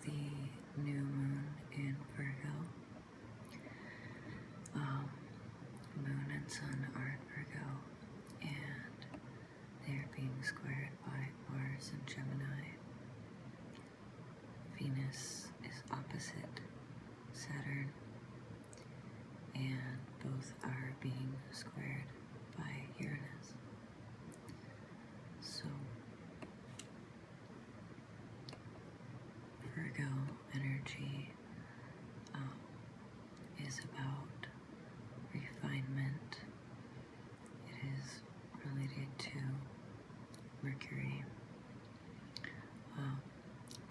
the new moon in Virgo. Moon and sun are in Virgo, and they are being squared by Mars and Gemini. Venus is opposite Saturn, and both are being squared by Uranus. So Virgo energy is about refinement. It is related to Mercury,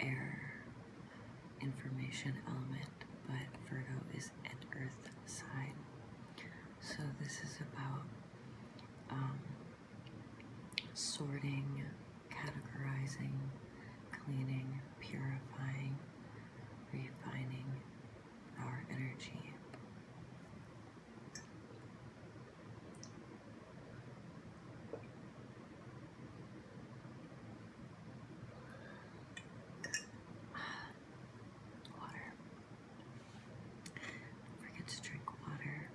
air, information element, but Virgo is an earth sign. So this is about sorting, categorizing, cleaning, purifying, refining our energy. Water. Don't forget to drink water.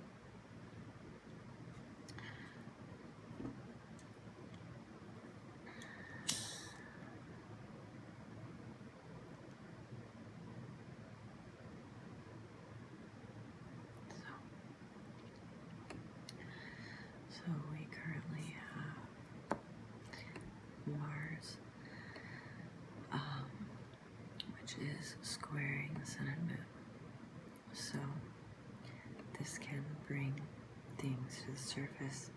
So we currently have Mars, which is squaring the Sun and Moon. So this can bring things to the surface.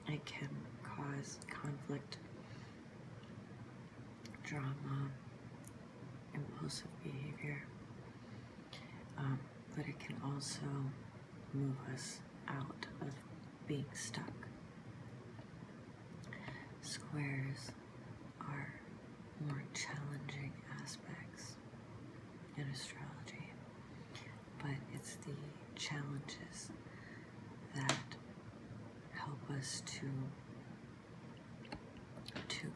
It can cause conflict, drama, impulsive behavior, but it can also move us out of being stuck. Squares are more challenging aspects in astrology, but it's the challenges that help us to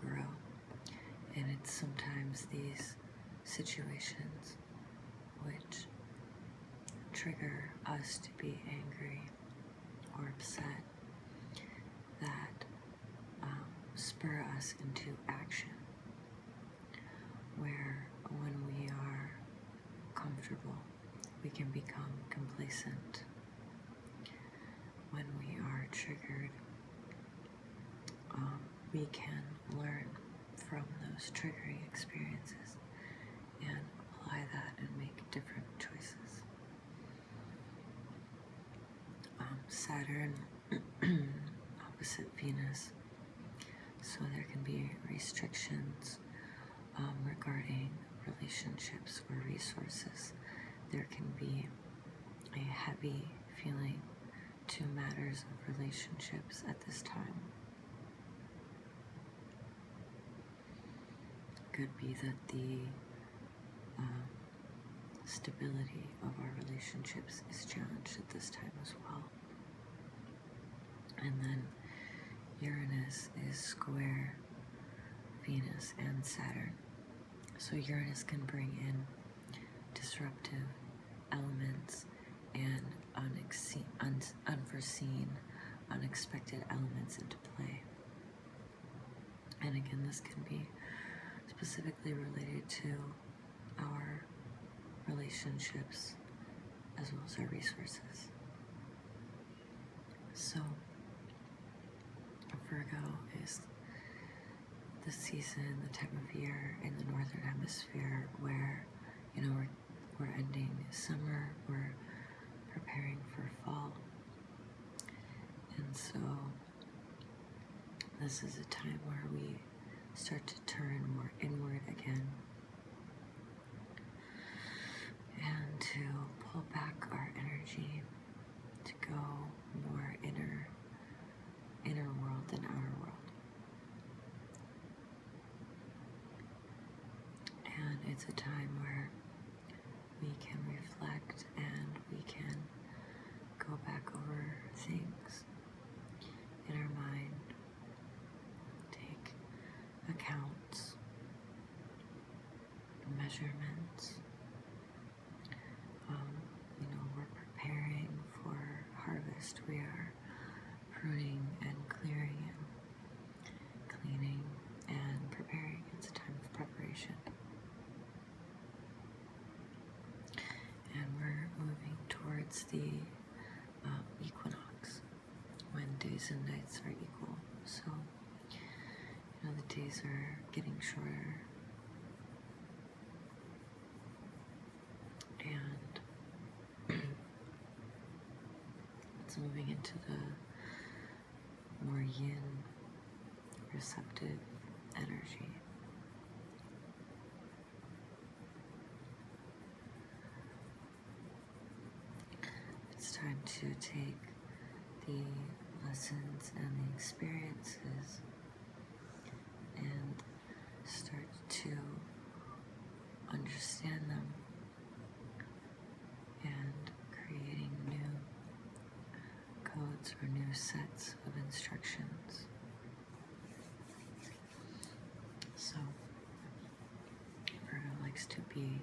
grow. And it's sometimes these situations which trigger us to be angry or upset that spur us into action, where when we are comfortable, we can become complacent. When we are triggered, we can learn from those triggering experiences and apply that and make different choices. Saturn opposite Venus, so there can be restrictions regarding relationships or resources. There can be a heavy feeling to matters of relationships at this time. Could be that the stability of our relationships is challenged at this time as well. And then Uranus is square Venus and Saturn. So Uranus can bring in disruptive elements and unforeseen, unexpected elements into play. And again, this can be specifically related to our relationships as well as our resources. So Virgo is the season, the time of year in the northern hemisphere where, we're ending summer, we're preparing for fall. And so this is a time where we start to turn more inward again and to pull back our energy to go more inner world than outer world. And it's a time where we can reflect and we can go back over things in our mind, take accounts, measurements. We're preparing for harvest. We are pruning and clearing and cleaning and preparing. It's a time of preparation. And we're moving towards the equinox, when days and nights are equal. So, the days are getting shorter. And it's moving into the more yin, receptive energy. It's time to take the lessons and the experiences and start to understand them and creating new codes or new sets of instructions. So, Virgo likes to be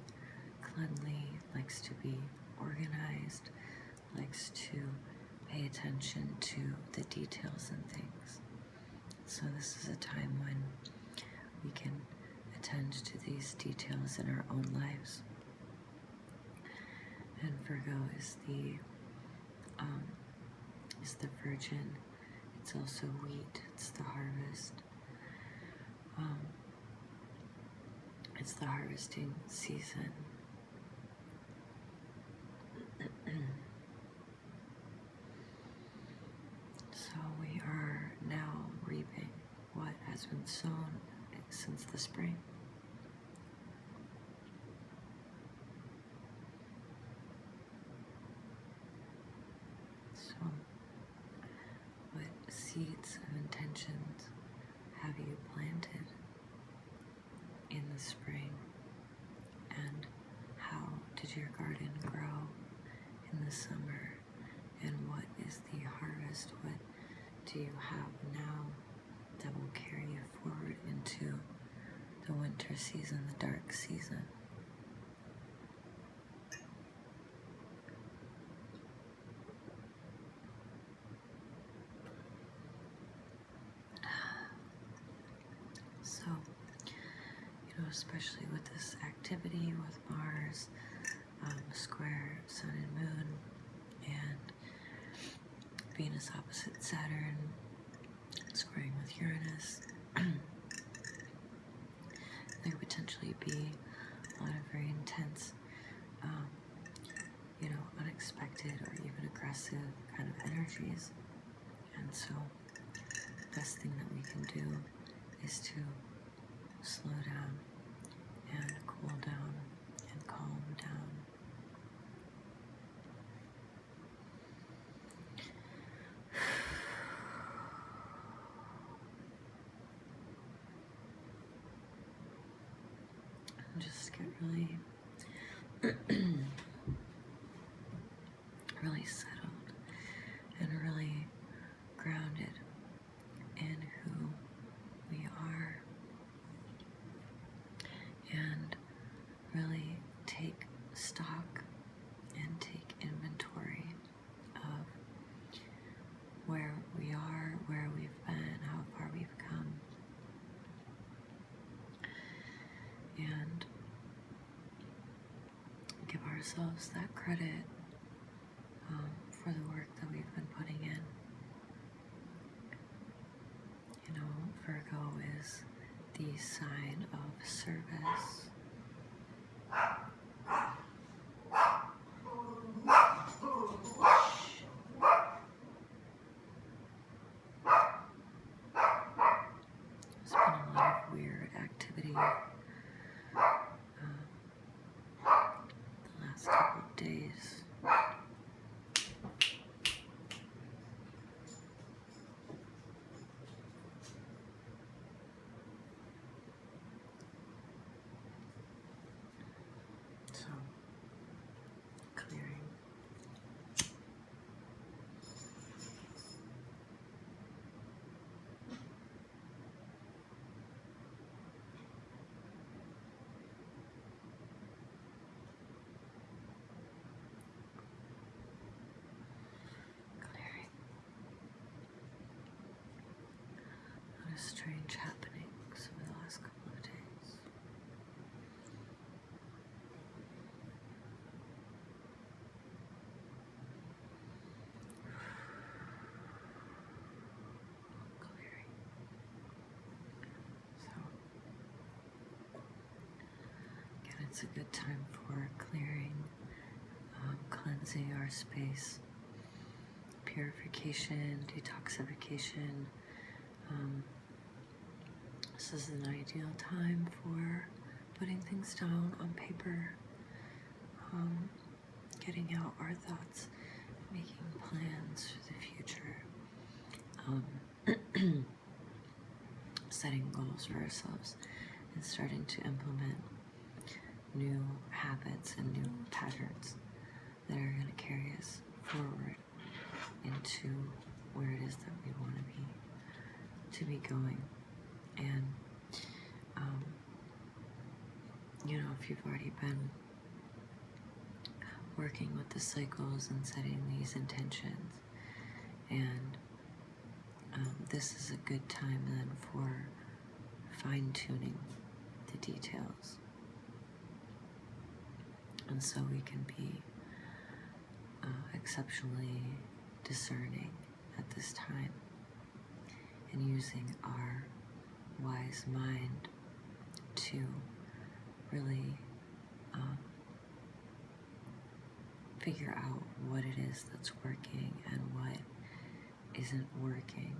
cleanly, likes to be organized, likes to pay attention to the details and things. So this is a time when we can attend to these details in our own lives. And Virgo is the virgin. It's also wheat. It's the harvest. It's the harvesting season. So we are now reaping what has been sown since the spring. So, what seeds of intentions have you planted in the spring? And how did your garden grow in the summer? And what is the harvest? What do you have now that will carry you forward into the winter season, the dark season? So, especially with this activity with Mars, square Sun and Moon, and Venus opposite Saturn, squaring with Uranus, there could potentially be a lot of very intense, unexpected or even aggressive kind of energies. And so the best thing that we can do is to slow down and cool down and calm down. And just get really really settled and really grounded in who we are, and really take stock and take inventory of where we are, where we've been, how far we've come, and give ourselves that credit for the work that we've been putting in. Virgo is the sign of service. There's been a lot of weird activity the last couple of days. strange happenings over the last couple of days. Clearing. So, again, it's a good time for clearing, cleansing our space, purification, detoxification. This is an ideal time for putting things down on paper, getting out our thoughts, making plans for the future, setting goals for ourselves, and starting to implement new habits and new patterns that are going to carry us forward into where it is that we want to be going. And if you've already been working with the cycles and setting these intentions, and this is a good time then for fine-tuning the details, and so we can be exceptionally discerning at this time and using our wise mind to really figure out what it is that's working and what isn't working,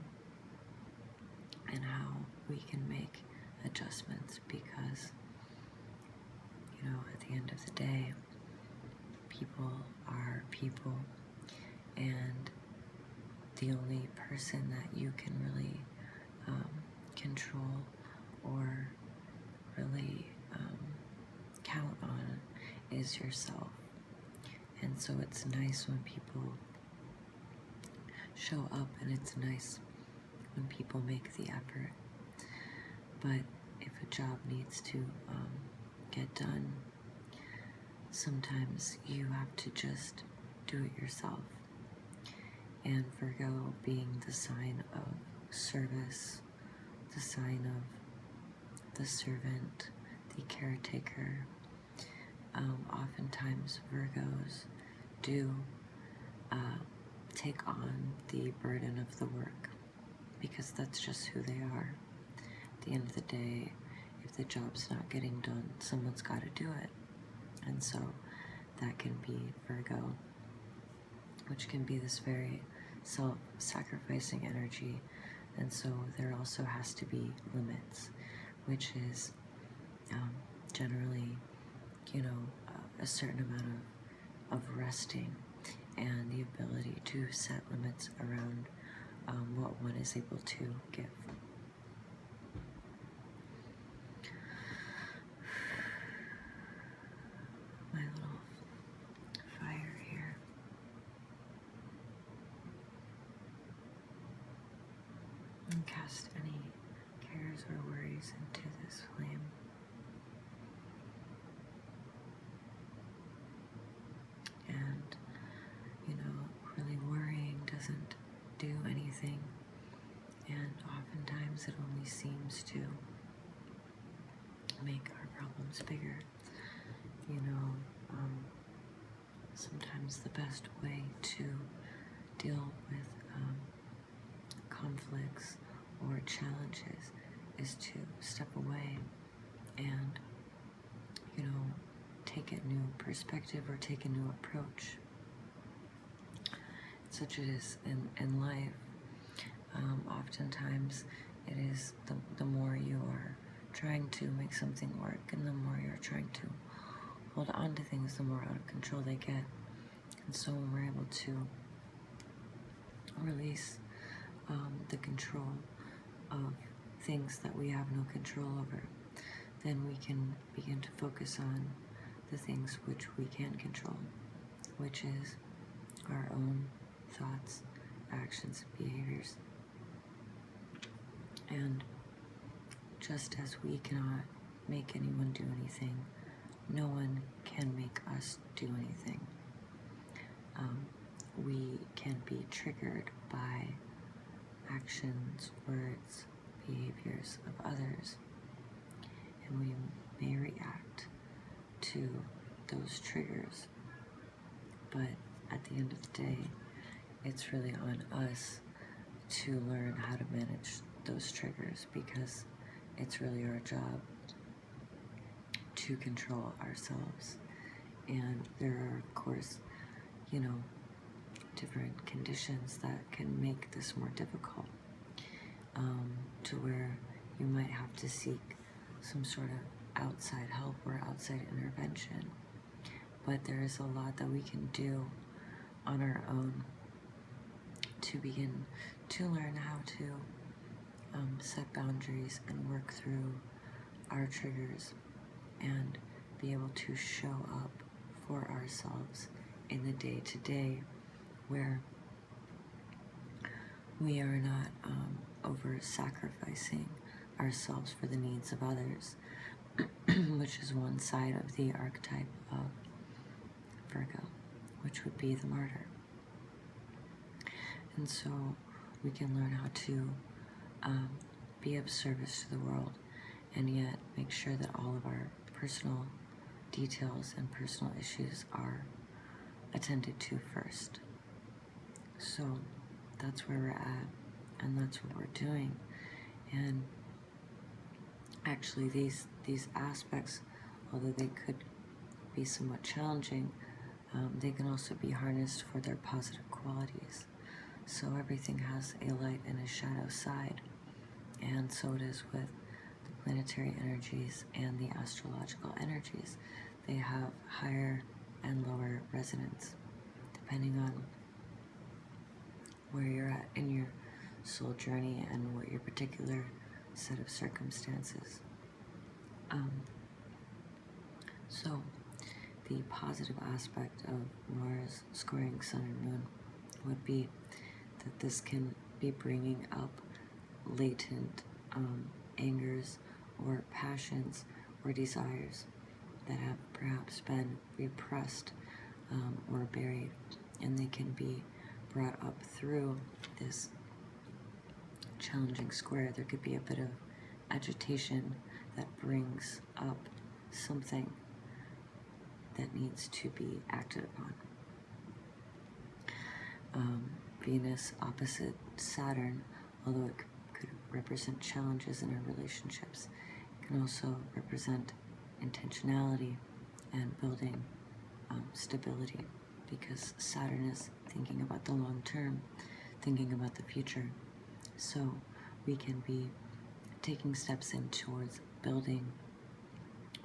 and how we can make adjustments, because at the end of the day, people are people, and the only person that you can really control or really count on is yourself. And so it's nice when people show up, and it's nice when people make the effort. But if a job needs to get done, sometimes you have to just do it yourself. And Virgo being the sign of service, the sign of the servant, the caretaker, oftentimes Virgos do take on the burden of the work, because that's just who they are. At the end of the day, if the job's not getting done, someone's got to do it. And so that can be Virgo, which can be this very self-sacrificing energy. And so there also has to be limits, which is generally, a certain amount of resting, and the ability to set limits around what one is able to give. My little fire here. And cast any cares or worries into this flame. And, really worrying doesn't do anything. And oftentimes it only seems to make our problems bigger. Sometimes the best way to deal with conflicts or challenges is to step away and, take a new perspective or take a new approach. Such it is in life. Oftentimes it is the more you are trying to make something work, and the more you're trying to hold on to things, the more out of control they get. And so when we're able to release the control of things that we have no control over, then we can begin to focus on the things which we can control, which is our own thoughts, actions, behaviors. And just as we cannot make anyone do anything, no one can make us do anything. We can be triggered by actions, words, behaviors of others, and we may react to those triggers. But at the end of the day, it's really on us to learn how to manage those triggers, because it's really our job to control ourselves. And there are, of course, different conditions that can make this more difficult, to where you might have to seek some sort of outside help or outside intervention. But there is a lot that we can do on our own to begin to learn how to set boundaries and work through our triggers and be able to show up for ourselves in the day-to-day, where we are not over-sacrificing ourselves for the needs of others, which is one side of the archetype of Virgo, which would be the martyr. And so we can learn how to be of service to the world, and yet make sure that all of our personal details and personal issues are attended to first. So that's where we're at, and that's what we're doing. And actually these aspects, although they could be somewhat challenging, they can also be harnessed for their positive qualities. So everything has a light and a shadow side, and so it is with the planetary energies and the astrological energies. They have higher and lower resonance depending on where you're at in your soul journey and what your particular set of circumstances. So the positive aspect of Mars squaring Sun and Moon would be that this can be bringing up latent angers or passions or desires that have perhaps been repressed or buried, and they can be brought up through this challenging square. There could be a bit of agitation that brings up something that needs to be acted upon. Venus opposite Saturn, although it could represent challenges in our relationships, it can also represent intentionality and building stability, because Saturn is thinking about the long term, thinking about the future. So we can be taking steps in towards building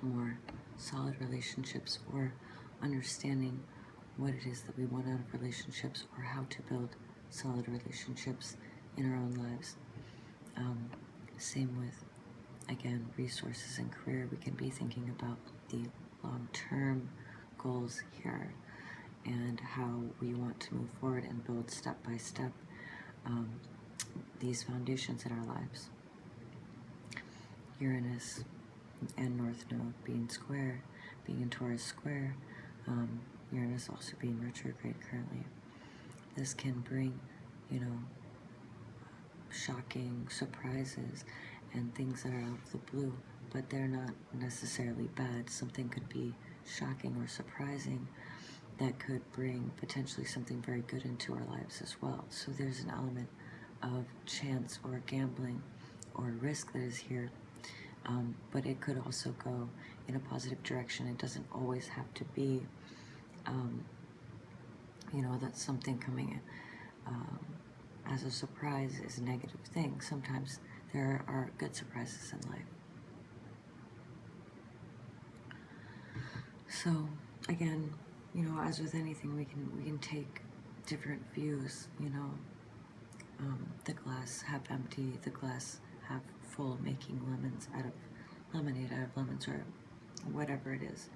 more solid relationships, or understanding what it is that we want out of relationships, or how to build solid relationships in our own lives. Same with, again, resources and career. We can be thinking about the long-term goals here and how we want to move forward and build step by step these foundations in our lives. Uranus and North Node being square, being in Taurus square, Uranus also being retrograde currently. This can bring, shocking surprises and things that are out of the blue, but they're not necessarily bad. Something could be shocking or surprising that could bring potentially something very good into our lives as well. So there's an element of chance or gambling or risk that is here, but it could also go in a positive direction. It doesn't always have to be, that something coming in as a surprise is a negative thing. Sometimes there are good surprises in life. So again, as with anything, we can take different views. The glass half empty, the glass half full, making lemonade out of lemons, or whatever it is.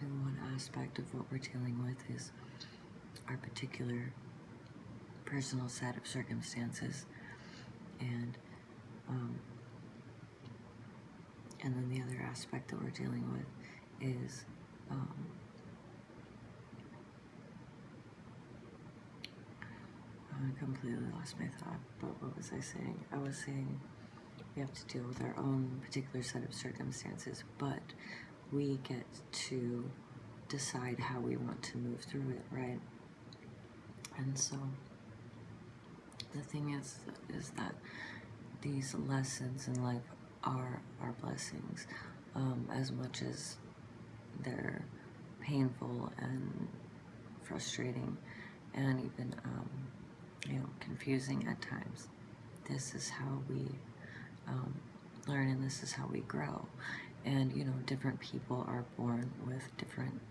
And one aspect of what we're dealing with is our particular personal set of circumstances, and then the other aspect that we're dealing with is I completely lost my thought, but what was I saying? I was saying we have to deal with our own particular set of circumstances, but we get to decide how we want to move through it, right? And so the thing is that these lessons in life are our blessings, as much as they're painful and frustrating and even confusing at times. This is how we learn, and this is how we grow. And different people are born with different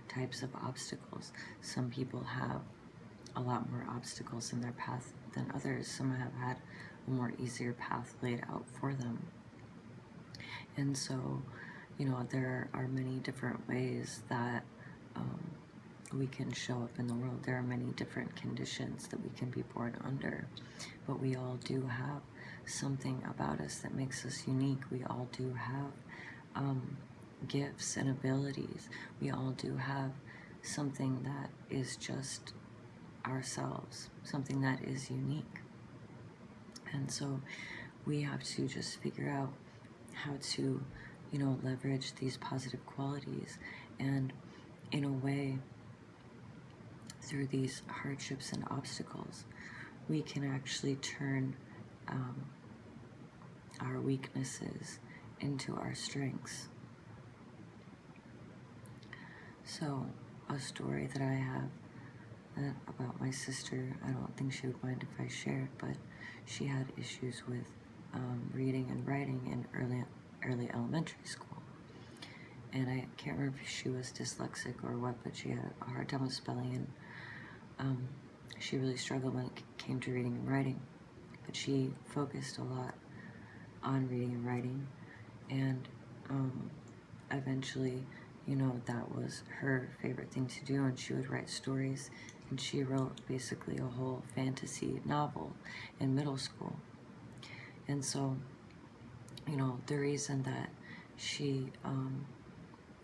types of obstacles. Some people have a lot more obstacles in their path than others. Some have had a more easier path laid out for them. And so, there are many different ways that we can show up in the world. There are many different conditions that we can be born under, but we all do have something about us that makes us unique. We all do have gifts and abilities. We all do have something that is just ourselves, something that is unique. And so we have to just figure out how to, leverage these positive qualities, and in a way, through these hardships and obstacles, we can actually turn our weaknesses into our strengths. So, a story that I have about my sister, I don't think she would mind if I shared, but she had issues with reading and writing in early elementary school. And I can't remember if she was dyslexic or what, but she had a hard time with spelling, and she really struggled when it came to reading and writing. But she focused a lot on reading and writing, and eventually, that was her favorite thing to do, and she would write stories, and she wrote basically a whole fantasy novel in middle school. And so, the reason that she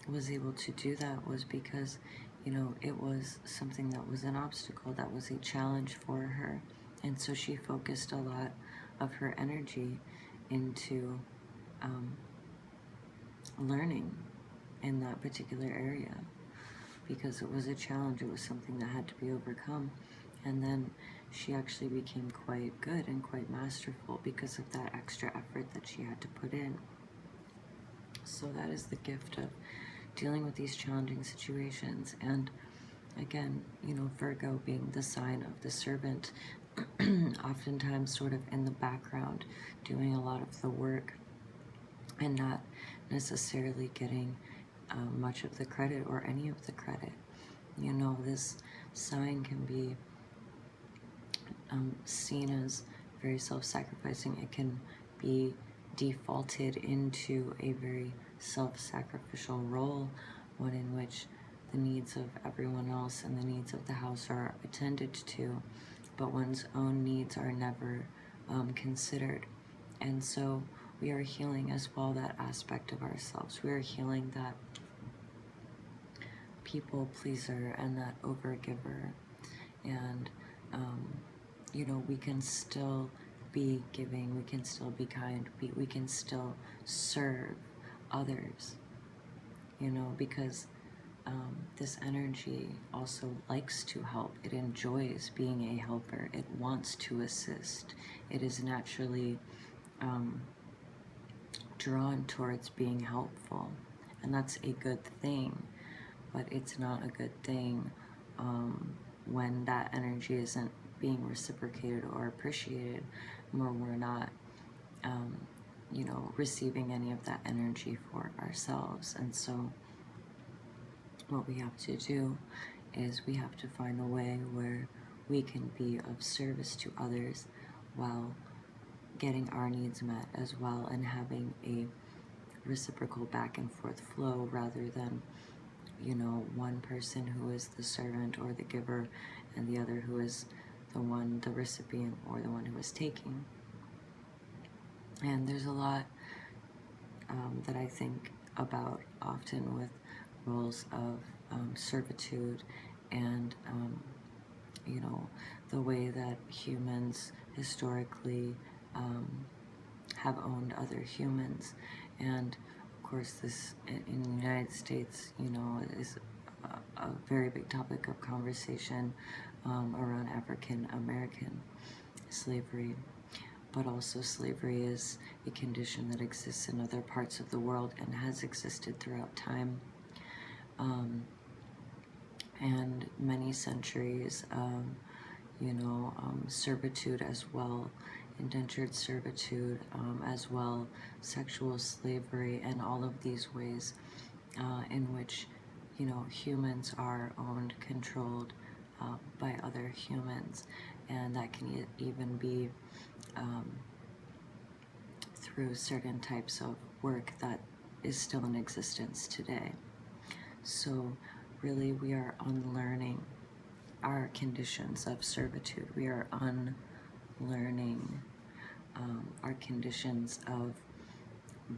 was able to do that was because, it was something that was an obstacle, that was a challenge for her. And so she focused a lot of her energy into learning in that particular area, because it was a challenge, it was something that had to be overcome. And then she actually became quite good and quite masterful because of that extra effort that she had to put in. So that is the gift of dealing with these challenging situations. And again, Virgo being the sign of the servant, oftentimes sort of in the background, doing a lot of the work and not necessarily getting much of the credit or any of the credit. This sign can be seen as very self-sacrificing. It can be defaulted into a very self-sacrificial role, one in which the needs of everyone else and the needs of the house are attended to, but one's own needs are never considered. And so we are healing as well that aspect of ourselves. We are healing that people pleaser and that overgiver. And we can still be giving, we can still be kind, we can still serve others, because this energy also likes to help. It enjoys being a helper. It wants to assist. It is naturally drawn towards being helpful, and that's a good thing. But it's not a good thing when that energy isn't being reciprocated or appreciated, or we're not receiving any of that energy for ourselves. And so what we have to do is we have to find a way where we can be of service to others while getting our needs met as well, and having a reciprocal back and forth flow, rather than one person who is the servant or the giver and the other who is the recipient, or the one who is taking. And there's a lot that I think about often with roles of servitude and you know, the way that humans historically have owned other humans. And of course, this in the United States, you know, is a very big topic of conversation around African American slavery. But also slavery is a condition that exists in other parts of the world and has existed throughout time. And many centuries, you know, servitude as well, indentured servitude as well, sexual slavery, and all of these ways in which, you know, humans are owned, controlled by other humans. And that can even be through certain types of work that is still in existence today. So really, we are unlearning our conditions of servitude. We are unlearning our conditions of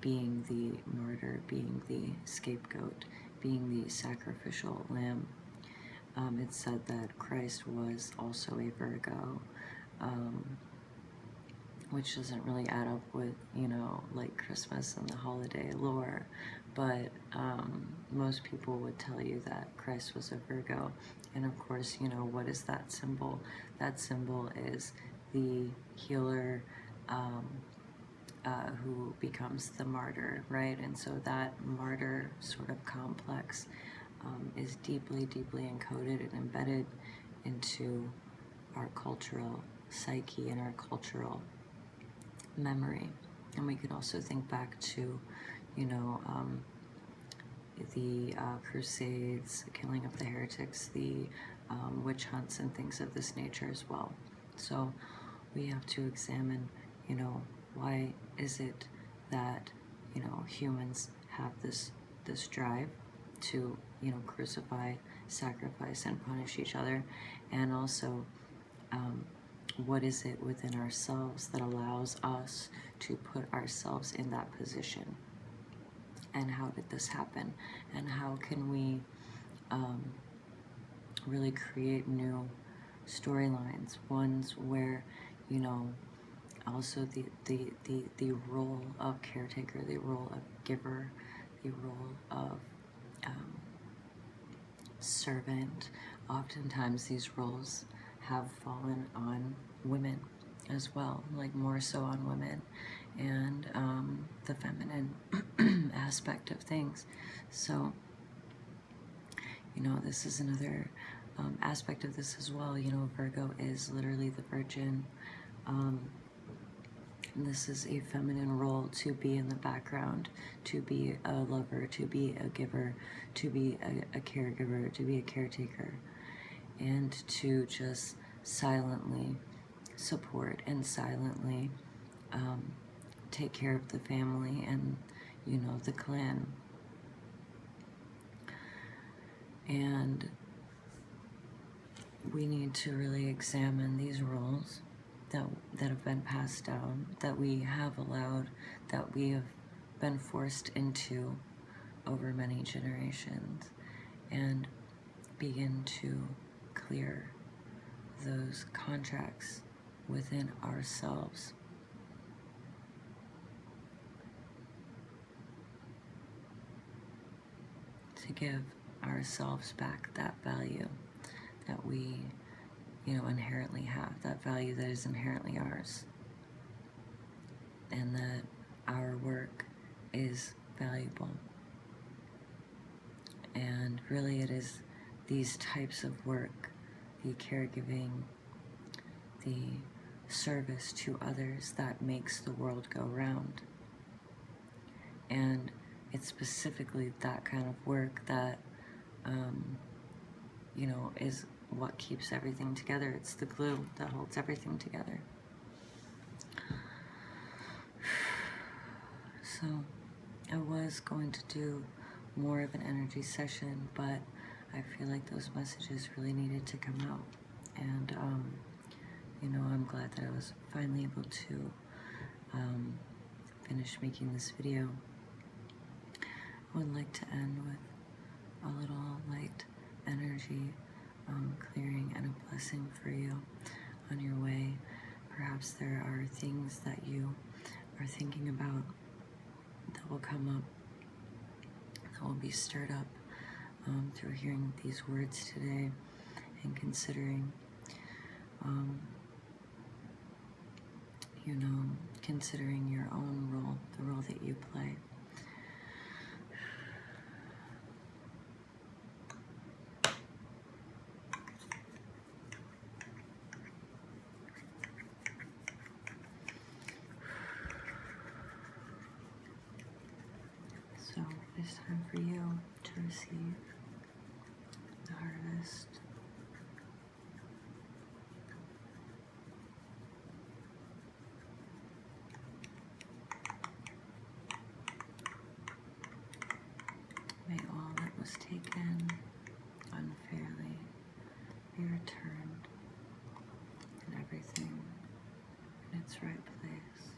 being the martyr, being the scapegoat, being the sacrificial lamb. It's said that Christ was also a Virgo, which doesn't really add up with, you know, like Christmas and the holiday lore, but most people would tell you that Christ was a Virgo. And of course, you know, what is that symbol? That symbol is the healer who becomes the martyr, right? And so that martyr sort of complex is deeply, deeply encoded and embedded into our cultural psyche and our cultural memory. And we can also think back to, you know, the Crusades, the killing of the heretics, the witch hunts and things of this nature as well. So we have to examine, you know, why is it that, you know, humans have this drive to, you know, crucify, sacrifice, and punish each other, and also what is it within ourselves that allows us to put ourselves in that position? And how did this happen? And how can we really create new storylines, ones where, you know, also the role of caretaker, the role of giver, the role of servant. Oftentimes these roles have fallen on women as well, like more so on women and the feminine aspect of things. So, you know, this is another aspect of this as well. You know, Virgo is literally the virgin. This is a feminine role, to be in the background, to be a lover, to be a giver, to be a caregiver, to be a caretaker, and to just silently support and silently take care of the family and, you know, the clan. And we need to really examine these roles that have been passed down, that we have allowed, that we have been forced into over many generations, and begin to clear those contracts within ourselves. To give ourselves back that value that we, you know, inherently have, that value that is inherently ours, and that our work is valuable. And really it is these types of work, the caregiving, the service to others, that makes the world go round. And it's specifically that kind of work that, you know, is what keeps everything together. It's the glue that holds everything together. So I was going to do more of an energy session, but I feel like those messages really needed to come out. And, you know, I'm glad that I was finally able to finish making this video. I would like to end with a little light energy clearing and a blessing for you on your way. Perhaps there are things that you are thinking about that will come up, that will be stirred up through hearing these words today and considering, considering your own role, the role that you play. So it's time for you to receive the harvest. May all that was taken unfairly be returned, and everything in its right place.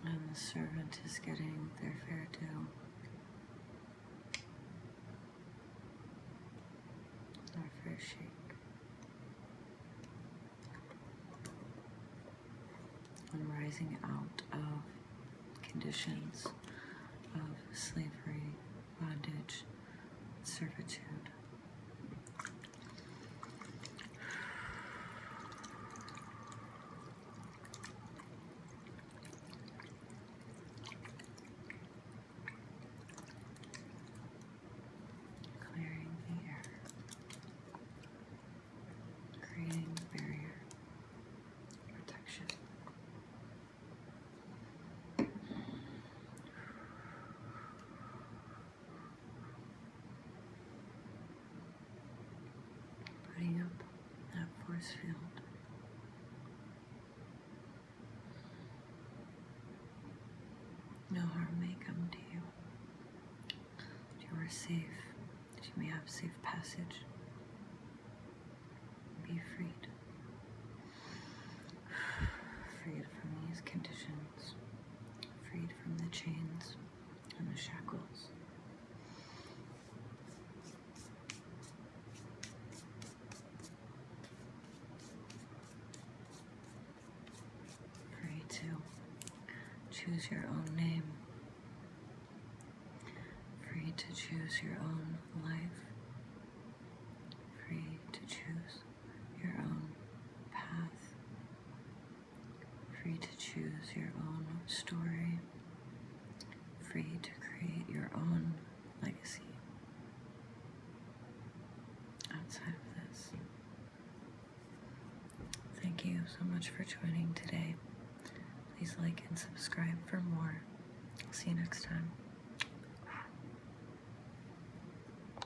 And the servant is getting their fair due. Their fair shake. And rising out of conditions of slavery, bondage, servitude. Clearing the air, creating barrier, protection. Putting up that force field. No harm may come to you. You are safe. You may have safe passage. Be freed. Freed from these conditions. Freed from the chains and the shackles. Free to choose your own name. Free to choose your own life. Free to choose your own path. Free to choose your own story. Free to create your own legacy outside of this. Thank you so much for joining today. Please like and subscribe for more. See you next time.